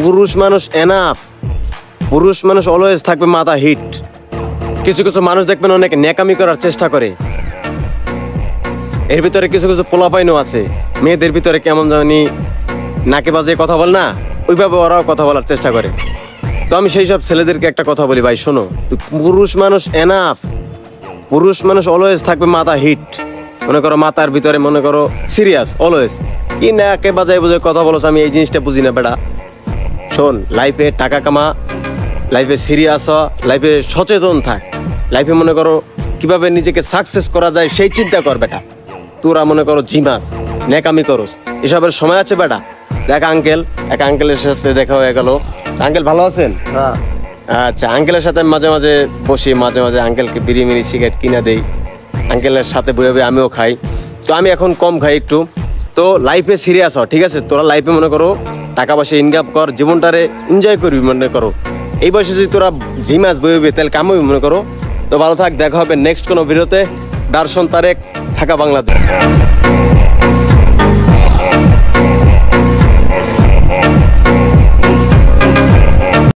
পুরুষ মানুষ এনাফ, পুরুষ মানুষ অলওয়েজ থাকবে মাথা হিট। কিছু কিছু মানুষ দেখবেন অনেক ন্যাকামি করার চেষ্টা করে, এর ভিতরে কিছু কিছু পোলাপাইনও আছে, মেয়েদের ভিতরে কেমন জানি নাকে বাজে কথা বল না, ওইভাবে ওরাও কথা বলার চেষ্টা করে। তো আমি সেই সব ছেলেদেরকে একটা কথা বলি, ভাই শোনো, পুরুষ মানুষ এনাফ, পুরুষ মানুষ অলওয়েজ থাকবে মাথা হিট। মনে করো মাথার ভিতরে মনে করো সিরিয়াস অলওয়েজ, কি নাকে বাজায় বুঝে কথা বলো, আমি এই জিনিসটা বুঝি না বেটা। শোন, লাইফে টাকা কামা, লাইফে সিরিয়াস হ, লাইফে সচেতন থাক, লাইফে মনে করো কিভাবে নিজেকে সাকসেস করা যায় সেই চিন্তা কর বেটা। তোরা মনে করো জিমাস নেকামি করস, এসবের সময় আছে বেটা। দেখ আঙ্কেল, এক আঙ্কেলের সাথে দেখা হয়ে গেল। আঙ্কেল ভালো আছেন? আচ্ছা, আঙ্কেলের সাথে মাঝে মাঝে বসি, মাঝে মাঝে আঙ্কেলকে বিড়ি মিড়ি সিগারেট কিনা দেই, আঙ্কেলের সাথে বয়ে বয়ে আমিও খাই। তো আমি এখন কম খাই একটু। তো লাইফে সিরিয়াস হ, ঠিক আছে? তোরা লাইফে মনে করো টাকা পয়সা ইনকাম কর, জীবনটারে এনজয় করবি মনে করো। এই বয়সে যদি তোরা জিমাস বইবে তাহলে কামবি মনে করো। তো ভালো থাক, দেখা হবে নেক্সট কোনো ভিডিওতে। দার্শন তারেক, ঢাকা, বাংলাদেশ।